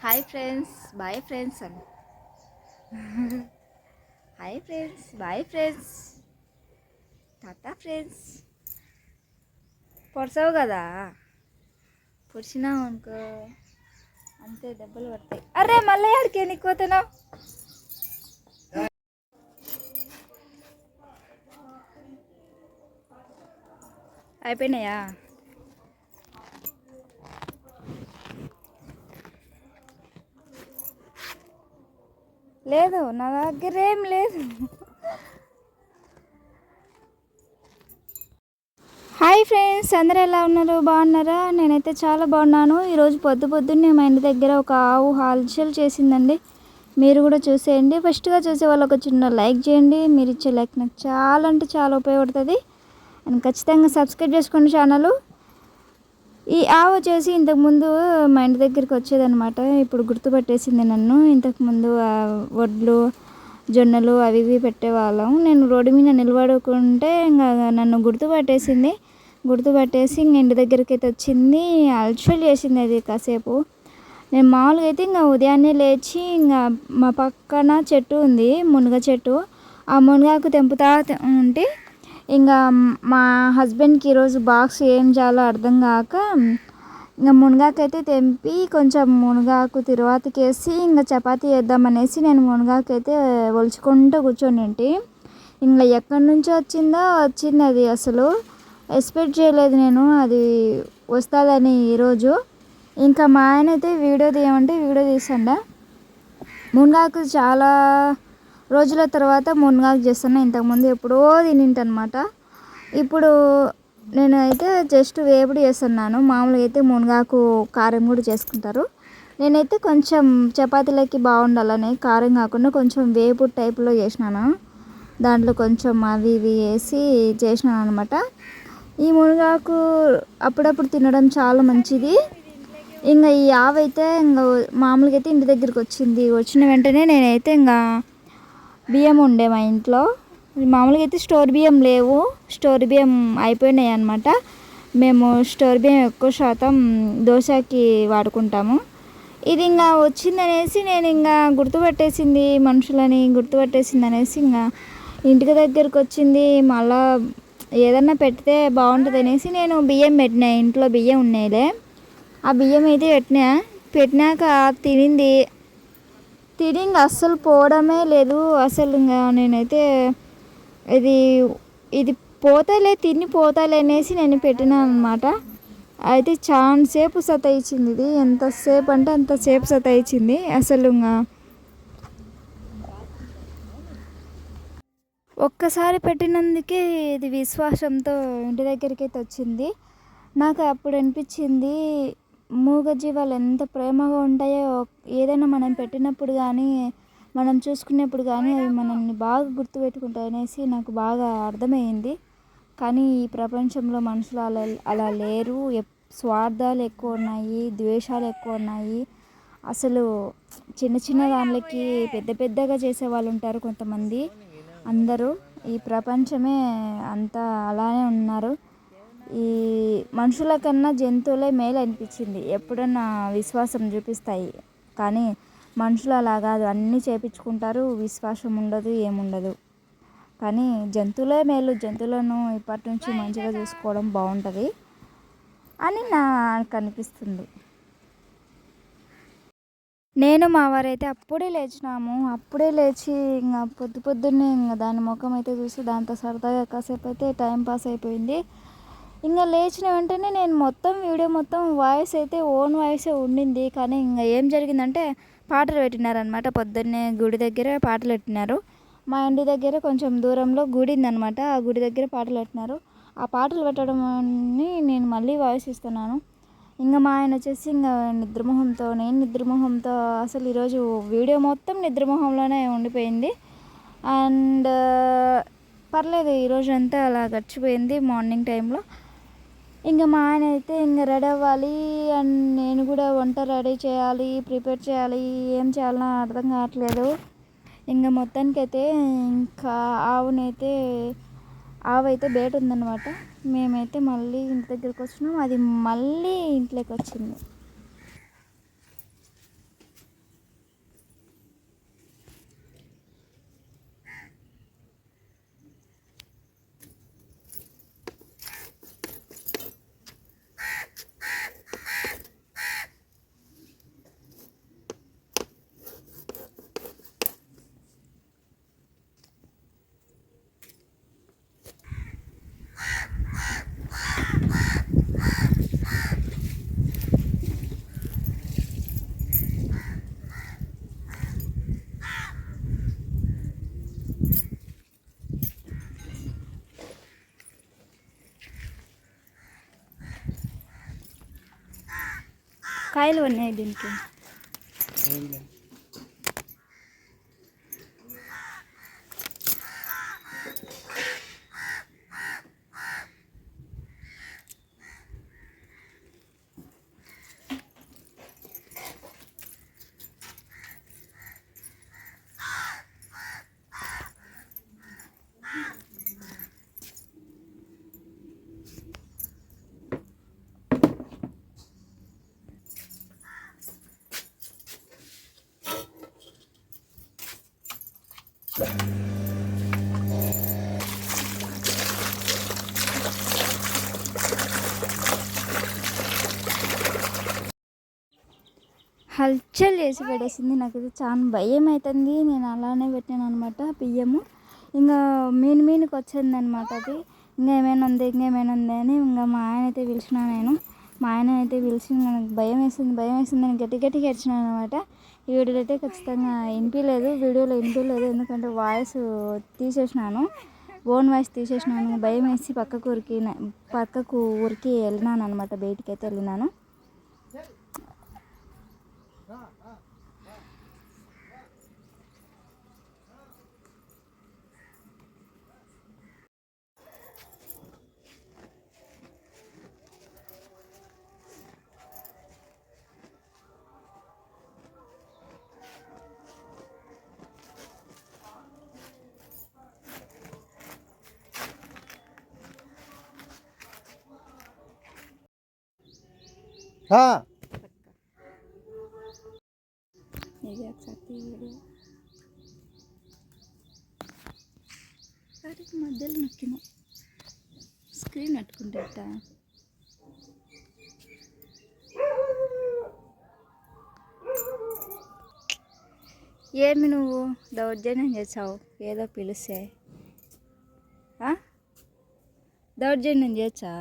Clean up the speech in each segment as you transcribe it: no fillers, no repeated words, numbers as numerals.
Hi friends, bye friends అని. Hi friends, bye friends, tata friends. పొడిసావు కదా, పొడిచినావు అనుకో అంతే, దెబ్బలు పడతాయి. అరే మళ్ళీ ఆడికి ఎన్నికి పోతున్నావు? అయిపోయినాయా? లేదు, నా దగ్గర ఏం లేదు. హాయ్ ఫ్రెండ్స్, అందరూ ఎలా ఉన్నారు? బాగున్నారా? నేనైతే చాలా బాగున్నాను. ఈరోజు పొద్దున్నే మా ఇంటి దగ్గర ఒక ఆవు హల్చల్ చేసిందండి. మీరు కూడా చూసేయండి. ఫస్ట్గా చూసే వాళ్ళు ఒక చిన్న లైక్ చేయండి. మీరు ఇచ్చే లైక్ నాకు చాలా అంటే చాలా ఉపయోగపడుతుంది. అండ్ ఖచ్చితంగా సబ్స్క్రైబ్ చేసుకోండి ఛానల్. ఈ ఆవు వచ్చేసి ఇంతకుముందు మా ఇంటి దగ్గరికి వచ్చేదనమాట. ఇప్పుడు గుర్తుపట్టేసింది నన్ను. ఇంతకుముందు వడ్లు, జొన్నలు అవి ఇవి పెట్టేవాళ్ళం. నేను రోడ్డు మీద నిలబడుకుంటే ఇంకా నన్ను గుర్తుపట్టేసి ఇంక ఇంటి దగ్గరికి అయితే వచ్చింది. అల్చల్ చేసింది అది కాసేపు. నేను మామూలుగా అయితే ఇంకా ఉదయాన్నే లేచి ఇంకా మా పక్కన చెట్టు ఉంది, మునగ చెట్టు. ఆ మునగాకు తెంపుతా ఉంటే ఇంకా మా హస్బెండ్కి ఈరోజు బాక్స్ ఏం చేయాలో అర్థం కాక ఇంకా మునగాకైతే తెంపి కొంచెం మునగాకు తిరువాతకి వేసి ఇంకా చపాతీ వేద్దామనేసి నేను మునగాకైతే ఒలుచుకుంటూ కూర్చొని ఇంకా ఎక్కడి నుంచో వచ్చింది అది. అసలు ఎక్స్పెక్ట్ చేయలేదు నేను అది వస్తుందని ఈరోజు. ఇంకా మా ఆయన అయితే వీడియో తీయమంటే వీడియో తీసాడా. మునగాకు చాలా రోజుల తర్వాత మునగాకు చేస్తున్నా. ఇంతకుముందు ఎప్పుడో తినింటనమాట. ఇప్పుడు నేనైతే జస్ట్ వేపుడు చేస్తున్నాను. మామూలుగా అయితే మునగాకు కారం కూడా చేసుకుంటారు. నేనైతే కొంచెం చపాతీలకి బాగుండాలని కారం కాకుండా కొంచెం వేపుడు టైప్లో చేసినాను. దాంట్లో కొంచెం అవి ఇవి వేసి చేసినాను అనమాట. ఈ మునగాకు అప్పుడప్పుడు తినడం చాలా మంచిది. ఇంకా ఈ ఆవు అయితే ఇంకా మామూలుగా అయితే ఇంటి దగ్గరికి వచ్చిన వెంటనే నేనైతే ఇంకా బియ్యం ఉండే మా ఇంట్లో. మామూలుగా అయితే స్టోర్ బియ్యం లేవు, స్టోర్ బియ్యం అయిపోయినాయి అనమాట. మేము స్టోర్ బియ్యం ఎక్కువ శాతం దోశకి వాడుకుంటాము. ఇది ఇంకా వచ్చిందనేసి నేను ఇంకా మనుషులని గుర్తుపట్టేసింది అనేసి ఇంకా ఇంటికి దగ్గరికి వచ్చింది. మళ్ళా ఏదన్నా పెడితే బాగుంటుంది అనేసి నేను బియ్యం పెట్టినా. ఇంట్లో బియ్యం ఉన్నాయిలే, ఆ బియ్యం అయితే పెట్టినాక తిని ఇంకా అస్సలు పోవడమే లేదు. అసలు ఇంకా నేనైతే ఇది పోతాలే అనేసి నేను పెట్టినాను అనమాట. అయితే చాలాసేపు సతాయించింది ఇది. ఎంతసేపు అంటే అంతసేపు సతాయించింది. అసలు ఇంకా ఒక్కసారి పెట్టినందుకే ఇది విశ్వాసంతో ఇంటి దగ్గరికి అయితే వచ్చింది. నాకు అప్పుడు అనిపించింది మూగజీవాలు ఎంత ప్రేమగా ఉంటాయో. ఏదైనా మనం పెట్టినప్పుడు కానీ మనం చూసుకునేప్పుడు కానీ అవి మనల్ని బాగా గుర్తుపెట్టుకుంటాయి అనేసి నాకు బాగా అర్థమైంది. కానీ ఈ ప్రపంచంలో మనుషులు అలా లేరు. స్వార్థాలు ఎక్కువ ఉన్నాయి, ద్వేషాలు ఎక్కువ ఉన్నాయి. అసలు చిన్న చిన్న దానికి పెద్దగా చేసే వాళ్ళు ఉంటారు కొంతమంది. అందరూ ఈ ప్రపంచమే అంతా అలానే ఉన్నారు. ఈ మనుషుల కన్నా జంతువులే మేలు అనిపించింది. ఎప్పుడన్నా విశ్వాసం చూపిస్తాయి, కానీ మనుషులు అలా కాదు, అన్నీ చేపించుకుంటారు, విశ్వాసం ఉండదు, ఏముండదు. కానీ జంతువులే మేలు. జంతువులను ఇప్పటి నుంచి మంచిగా చూసుకోవడం బాగుంటుంది అని నాకు అనిపిస్తుంది. నేను మా వారైతే అప్పుడే లేచి ఇంకా పొద్దున్నే ఇంకా దాని ముఖం అయితే చూసి దాంతో సరదాగా కాసేపు అయితే టైం పాస్ అయిపోయింది. ఇంకా లేచిన వెంటనే నేను వీడియో మొత్తం ఓన్ వాయిసే ఉండింది. కానీ ఇంకా ఏం జరిగిందంటే పాటలు పెట్టినారనమాట. పొద్దున్నే గుడి దగ్గర పాటలు పెట్టినారు. మా ఇంటి దగ్గర కొంచెం దూరంలో గుడి ఉందనమాట. ఆ గుడి దగ్గర పాటలు పెట్టినారు. ఆ పాటలు పెట్టడం నేను మళ్ళీ వాయిస్ ఇస్తున్నాను. ఇంకా మా ఆయన వచ్చేసి ఇంకా నేను నిద్రమోహంతో అసలు ఈరోజు వీడియో మొత్తం నిద్రమోహంలోనే ఉండిపోయింది. అండ్ పర్లేదు, ఈరోజు అంతా అలా గడిచిపోయింది. మార్నింగ్ టైంలో ఇంకా మా ఆయన అయితే ఇంకా రెడీ అవ్వాలి, అండ్ నేను కూడా వంట రెడీ చేయాలి, ప్రిపేర్ చేయాలి. ఏం చేయాలన్నా అర్థం కావట్లేదు. ఇంకా మొత్తానికైతే ఇంకా ఆవు అయితే బయట ఉందన్నమాట. మేమైతే మళ్ళీ ఇంటి దగ్గరికి వచ్చినాం. అది మళ్ళీ ఇంట్లోకి వచ్చింది. కాయలు ఉన్నాయి దీనికి. హల్చల్ చేసి పడేసింది. నాకు చాలా భయం అవుతుంది. నేను అలానే పెట్టాను అనమాట బియ్యము. ఇంకా మీనుకి వచ్చింది అనమాట అది. ఇంకేమైనా ఉంది అని ఇంకా మా ఆయన అయితే పిలిచిన మా ఆయన అయితే పిలిచి నాకు భయం వేసింది నేను గట్టిగా ఏడ్చినాను అనమాట. ఈ వీడియోలో అయితే ఖచ్చితంగా వీడియోలో వినిపించలేదు, ఎందుకంటే వాయిస్ తీసేసినాను, ఓన్ వాయిస్ తీసేసినాను. భయం వేసి పక్కకు ఊరికి వెళ్ళినాను అనమాట. బయటికి అయితే వెళ్ళినాను. ఇది ఒకసారి మధ్యలో నొక్కిన స్క్రీన్ అట్టుకుంటా. ఏమి నువ్వు దౌర్జన్యం చేసావు? ఏదో పిలిస్తే దౌర్జన్యం చేయొచ్చా?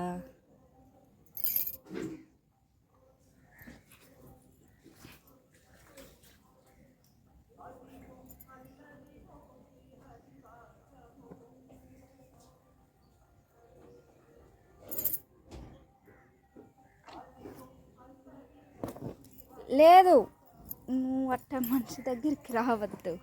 లేదు, నువ్వు అట్ట మనిషి దగ్గరికి రావద్దు.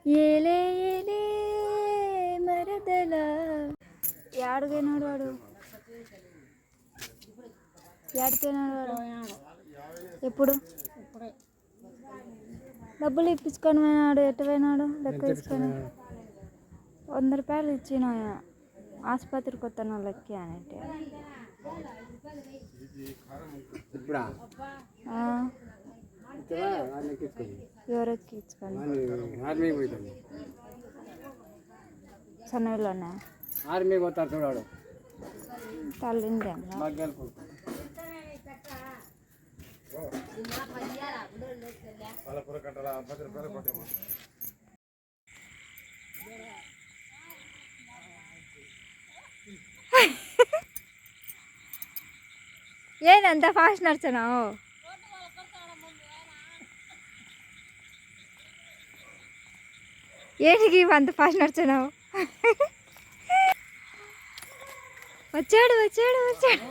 ఏలే ఏలే మరదల యాడిపోయినాడు వాడు యాడిపోయినాడు వాడు ఎప్పుడు డబ్బులు ఇప్పించుకొని పోయినాడు ఎటు పోయినాడు లెక్క తీసుకొని 100 రూపాయలు ఇచ్చిన ఆసుపత్రికి వస్తాను లెక్క అనేటి ఎవరెక్కి ఇచ్చుకొని సన్నవిలోనే ఆర్మీ పోతాడు చూడాడు తల్లిందే ఏందంత ఫాస్ట్ నడుచున్నావు ఏంటికి అంత ఫాస్ట్ నడుచున్నావు వచ్చాడు వచ్చాడు వచ్చాడు